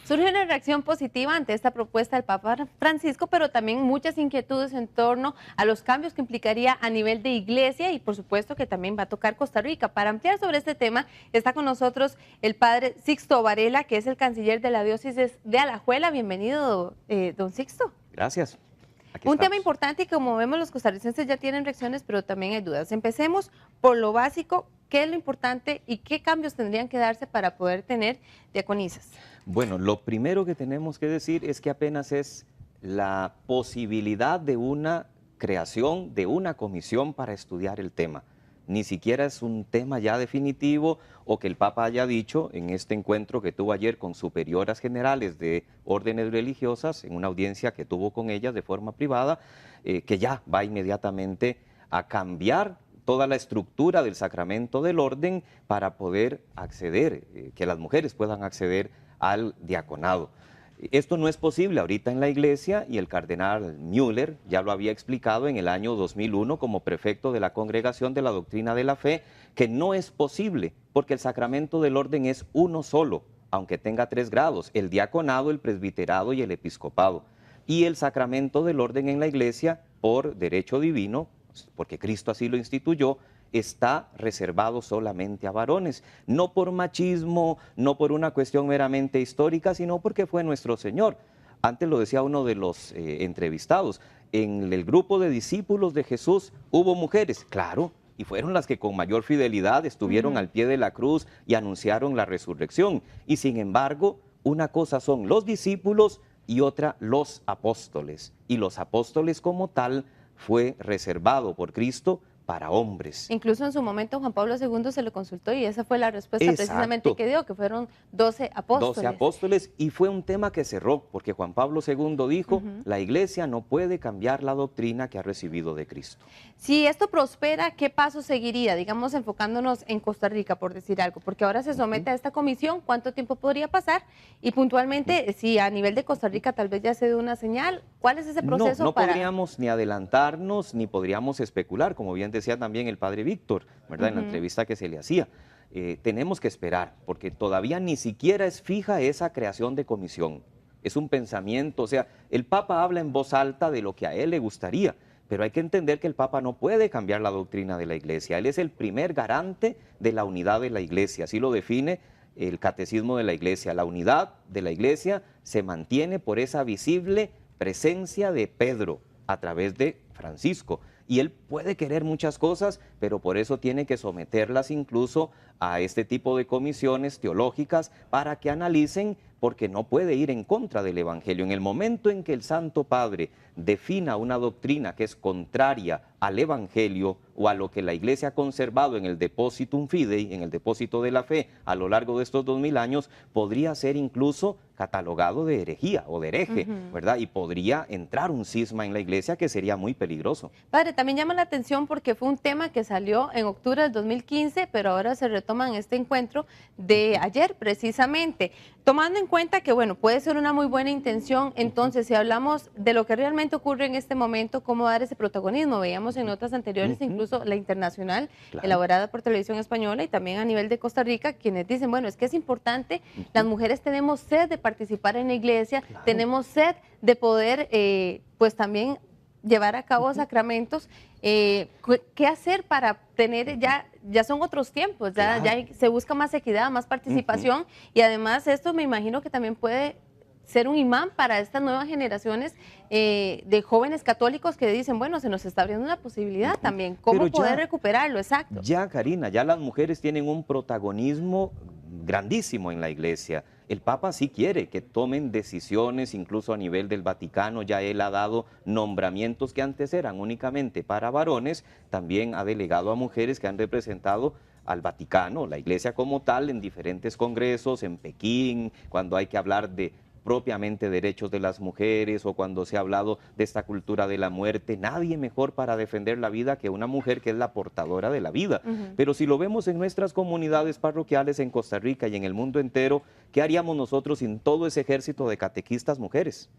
Surge una reacción positiva ante esta propuesta del Papa Francisco, pero también muchas inquietudes en torno a los cambios que implicaría a nivel de iglesia y por supuesto que también va a tocar Costa Rica. Para ampliar sobre este tema está con nosotros el padre Sixto Varela, que es el canciller de la diócesis de Alajuela. Bienvenido, don Sixto. Gracias. Un tema importante y como vemos los costarricenses ya tienen reacciones, pero también hay dudas. Empecemos por lo básico, ¿qué es lo importante y qué cambios tendrían que darse para poder tener diaconisas? Bueno, lo primero que tenemos que decir es que apenas es la posibilidad de una creación de una comisión para estudiar el tema. Ni siquiera es un tema ya definitivo o que el Papa haya dicho en este encuentro que tuvo ayer con superioras generales de órdenes religiosas, en una audiencia que tuvo con ellas de forma privada, que ya va inmediatamente a cambiar toda la estructura del sacramento del orden para poder acceder, que las mujeres puedan acceder al diaconado. Esto no es posible ahorita en la iglesia y el cardenal Müller ya lo había explicado en el año 2001 como prefecto de la Congregación de la Doctrina de la Fe, que no es posible porque el sacramento del orden es uno solo, aunque tenga 3 grados, el diaconado, el presbiterado y el episcopado. Y el sacramento del orden en la iglesia, por derecho divino, porque Cristo así lo instituyó, está reservado solamente a varones, no por machismo, no por una cuestión meramente histórica, sino porque fue nuestro Señor. Antes lo decía uno de los entrevistados, en el grupo de discípulos de Jesús hubo mujeres, claro, y fueron las que con mayor fidelidad estuvieron al pie de la cruz y anunciaron la resurrección. Y sin embargo, una cosa son los discípulos y otra los apóstoles. Y los apóstoles como tal fue reservado por Cristo para hombres. Incluso en su momento Juan Pablo II se le consultó y esa fue la respuesta precisamente que dio, que fueron 12 apóstoles. 12 apóstoles y fue un tema que cerró, porque Juan Pablo II dijo, la iglesia no puede cambiar la doctrina que ha recibido de Cristo. Si esto prospera, ¿qué paso seguiría? Digamos, enfocándonos en Costa Rica, por decir algo, porque ahora se somete a esta comisión, ¿cuánto tiempo podría pasar? Y puntualmente, si a nivel de Costa Rica tal vez ya se dé una señal, ¿cuál es ese proceso? No podríamos ni adelantarnos, ni podríamos especular, como bien decía también el padre Víctor, ¿verdad? En la entrevista que se le hacía. Tenemos que esperar, porque todavía ni siquiera es fija esa creación de comisión. Es un pensamiento, o sea, el Papa habla en voz alta de lo que a él le gustaría, pero hay que entender que el Papa no puede cambiar la doctrina de la Iglesia. Él es el primer garante de la unidad de la Iglesia, así lo define el Catecismo de la Iglesia. La unidad de la Iglesia se mantiene por esa visible presencia de Pedro a través de Francisco. Y él puede querer muchas cosas, pero por eso tiene que someterlas incluso a este tipo de comisiones teológicas para que analicen, porque no puede ir en contra del Evangelio. En el momento en que el Santo Padre defina una doctrina que es contraria al Evangelio o a lo que la Iglesia ha conservado en el Depositum Fidei, en el depósito de la fe, a lo largo de estos 2000 años, podría ser incluso catalogado de herejía o de hereje, ¿verdad? Y podría entrar un cisma en la Iglesia que sería muy peligroso. Padre, también llama la atención porque fue un tema que salió en octubre del 2015, pero ahora se retoma en este encuentro de ayer precisamente. Tomando en cuenta que, bueno, puede ser una muy buena intención, entonces si hablamos de lo que realmente ocurre en este momento, cómo dar ese protagonismo. Veíamos en notas anteriores incluso la internacional, elaborada por Televisión Española y también a nivel de Costa Rica, quienes dicen, bueno, es que es importante, las mujeres tenemos sed de participar en la iglesia, tenemos sed de poder, pues también llevar a cabo sacramentos. ¿Qué hacer para tener ya son otros tiempos, ya se busca más equidad, más participación y además esto me imagino que también puede ser un imán para estas nuevas generaciones de jóvenes católicos que dicen, bueno, se nos está abriendo una posibilidad también, ¿cómo poder recuperarlo? Exacto. Ya, Karina, ya las mujeres tienen un protagonismo grandísimo en la iglesia. El Papa sí quiere que tomen decisiones, incluso a nivel del Vaticano, ya él ha dado nombramientos que antes eran únicamente para varones, también ha delegado a mujeres que han representado al Vaticano, la iglesia como tal, en diferentes congresos, en Pekín, cuando hay que hablar de propiamente derechos de las mujeres o cuando se ha hablado de esta cultura de la muerte. Nadie mejor para defender la vida que una mujer que es la portadora de la vida. Pero si lo vemos en nuestras comunidades parroquiales en Costa Rica y en el mundo entero, ¿qué haríamos nosotros sin todo ese ejército de catequistas mujeres?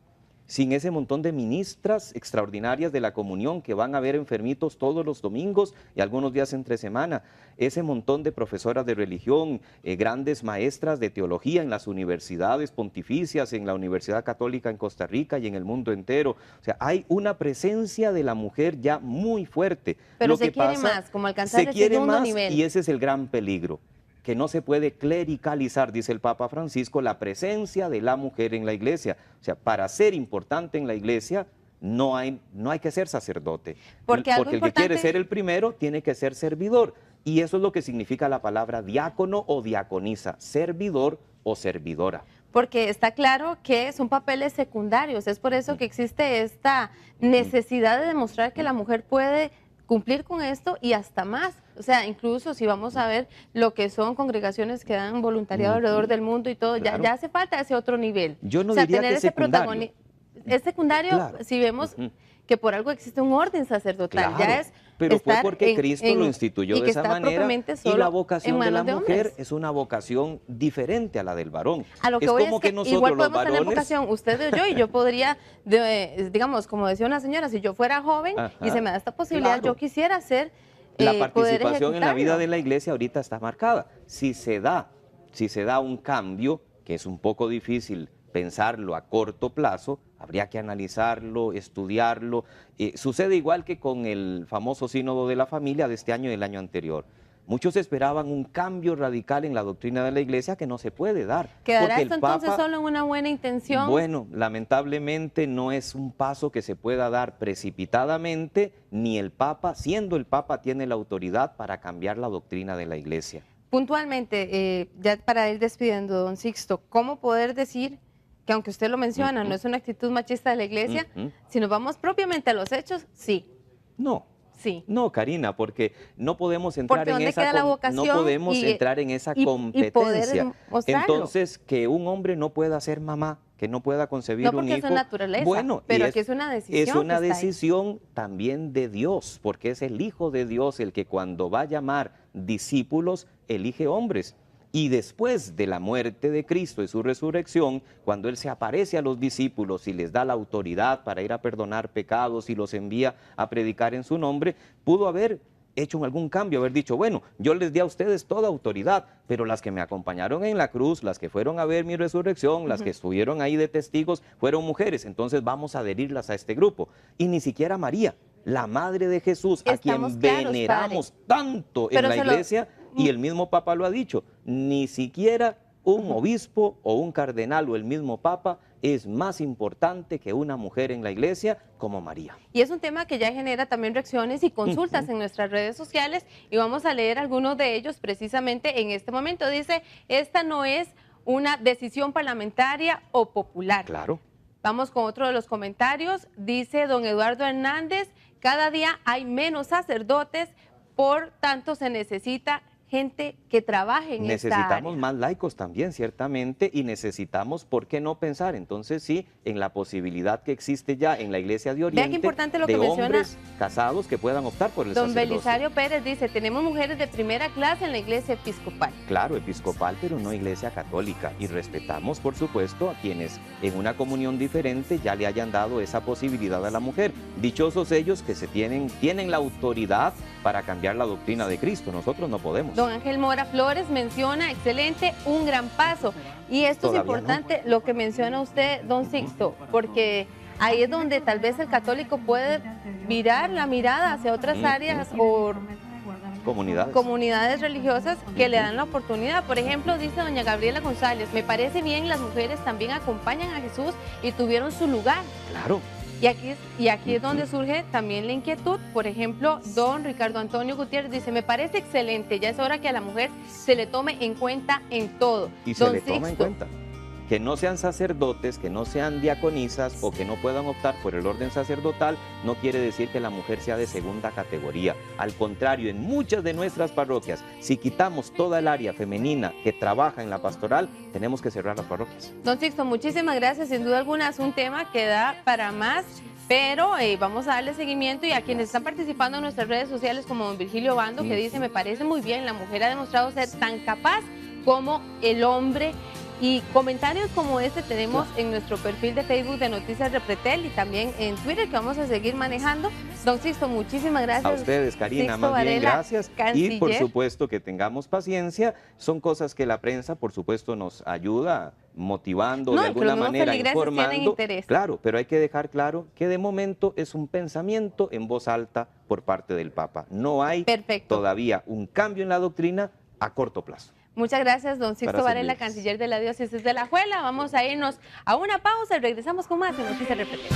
sin ese montón de ministras extraordinarias de la comunión que van a ver enfermitos todos los domingos y algunos días entre semana, ese montón de profesoras de religión, grandes maestras de teología en las universidades pontificias, en la Universidad Católica en Costa Rica y en el mundo entero. O sea, hay una presencia de la mujer ya muy fuerte. Pero Lo se que quiere pasa, más, como alcanzar el quiere segundo más, nivel. y ese es el gran peligro, que no se puede clericalizar, dice el Papa Francisco, la presencia de la mujer en la iglesia. O sea, para ser importante en la iglesia no hay que ser sacerdote, Porque el que quiere ser el primero tiene que ser servidor. Y eso es lo que significa la palabra diácono o diaconisa, servidor o servidora. Porque está claro que son papeles secundarios, es por eso que existe esta necesidad de demostrar que la mujer puede cumplir con esto y hasta más. O sea, incluso si vamos a ver lo que son congregaciones que dan voluntariado alrededor del mundo y todo, Claro. ya hace falta ese otro nivel. Yo no o sea, diría tener que ese secundario. protagonismo. Es secundario, Claro. si vemos que por algo existe un orden sacerdotal. Claro, Ya es pero fue estar porque Cristo lo instituyó y de que esa está manera, propiamente y solo la en vocación de la manos de mujer hombres. es una vocación diferente a la del varón. A lo que es voy como es que nosotros igual los podemos tener varones, vocación, usted o yo, y yo podría, digamos, como decía una señora, si yo fuera joven y Ajá, se me da esta posibilidad, claro. yo quisiera hacer la poder participación en la vida ejecutarlo. de la iglesia ahorita está marcada. Si se da un cambio, que es un poco difícil pensarlo a corto plazo, habría que analizarlo, estudiarlo. Sucede igual que con el famoso sínodo de la familia de este año y del año anterior. Muchos esperaban un cambio radical en la doctrina de la iglesia que no se puede dar. ¿Quedará porque esto el entonces Papa, solo en una buena intención? bueno, lamentablemente no es un paso que se pueda dar precipitadamente, ni el Papa, siendo el Papa, tiene la autoridad para cambiar la doctrina de la iglesia. Puntualmente, ya para ir despidiendo, don Sixto, ¿cómo poder decir que aunque usted lo menciona, no es una actitud machista de la iglesia, si nos vamos propiamente a los hechos, sí, No. sí. No, Karina, porque no podemos entrar Porque en ¿dónde esa queda la vocación no podemos entrar en esa y competencia. poder mostrarlo? Entonces, que un hombre no pueda ser mamá, que no pueda concebir No un porque hijo. es su naturaleza, Bueno, pero y aquí es una decisión. Es una que está ahí. decisión también de Dios, porque es el Hijo de Dios el que cuando va a llamar discípulos elige hombres. Y después de la muerte de Cristo y su resurrección, cuando Él se aparece a los discípulos y les da la autoridad para ir a perdonar pecados y los envía a predicar en su nombre, pudo haber hecho algún cambio, haber dicho, bueno, yo les di a ustedes toda autoridad, pero las que me acompañaron en la cruz, las que fueron a ver mi resurrección, las que estuvieron ahí de testigos, fueron mujeres, entonces vamos a adherirlas a este grupo. Y ni siquiera María, la madre de Jesús, a Estamos quien claros, veneramos tanto Pero en la iglesia, y el mismo Papa lo ha dicho, ni siquiera un obispo o un cardenal o el mismo Papa es más importante que una mujer en la iglesia como María. Y es un tema que ya genera también reacciones y consultas en nuestras redes sociales y vamos a leer algunos de ellos precisamente en este momento. Dice, esta no es una decisión parlamentaria o popular. Claro. Vamos con otro de los comentarios. Dice don Eduardo Hernández, cada día hay menos sacerdotes, por tanto se necesita gente que trabaje en esta área. Necesitamos más laicos también, ciertamente, y necesitamos, ¿por qué no pensar? Entonces sí, en la posibilidad que existe ya en la Iglesia de Oriente, qué importante lo de que menciona hombres casados que puedan optar por el Don sacerdocio. Belisario Pérez dice, tenemos mujeres de primera clase en la iglesia episcopal. Claro, episcopal, pero no iglesia católica. Y respetamos, por supuesto, a quienes en una comunión diferente ya le hayan dado esa posibilidad a la mujer. Dichosos ellos que tienen la autoridad para cambiar la doctrina de Cristo. Nosotros no podemos. Don Ángel Mora Flores menciona, excelente, un gran paso. Y esto Todavía es importante, lo que menciona usted, don Sixto, porque ahí es donde tal vez el católico puede virar la mirada hacia otras áreas o comunidades religiosas que le dan la oportunidad. Por ejemplo, dice doña Gabriela González, me parece bien, las mujeres también acompañan a Jesús y tuvieron su lugar. Claro. Y aquí es donde surge también la inquietud. Por ejemplo, don Ricardo Antonio Gutiérrez dice, me parece excelente, ya es hora que a la mujer se le tome en cuenta en todo. Y se le toma en cuenta. Que no sean sacerdotes, que no sean diaconisas o que no puedan optar por el orden sacerdotal, no quiere decir que la mujer sea de segunda categoría. Al contrario, en muchas de nuestras parroquias, si quitamos toda el área femenina que trabaja en la pastoral, tenemos que cerrar las parroquias. Don Sixto, muchísimas gracias. Sin duda alguna es un tema que da para más, pero vamos a darle seguimiento y a quienes están participando en nuestras redes sociales como don Virgilio Bando, que dice, me parece muy bien, la mujer ha demostrado ser tan capaz como el hombre Y comentarios como este tenemos en nuestro perfil de Facebook de Noticias Repretel y también en Twitter, que vamos a seguir manejando. Don Sixto, muchísimas gracias. A ustedes, Karina, Sixto más bien Varela, gracias. canciller. Y por supuesto que tengamos paciencia. Son cosas que la prensa, por supuesto, nos ayuda motivando, No, de y que alguna los mismos manera, feligreses tienen informando. interés. Claro, pero hay que dejar claro que de momento es un pensamiento en voz alta por parte del Papa. No hay Perfecto. todavía un cambio en la doctrina a corto plazo. Muchas gracias, don Sixto Para Varela, servirles. canciller de la Diócesis de La Alajuela. Vamos a irnos a una pausa y regresamos con más en Noticias Repretel.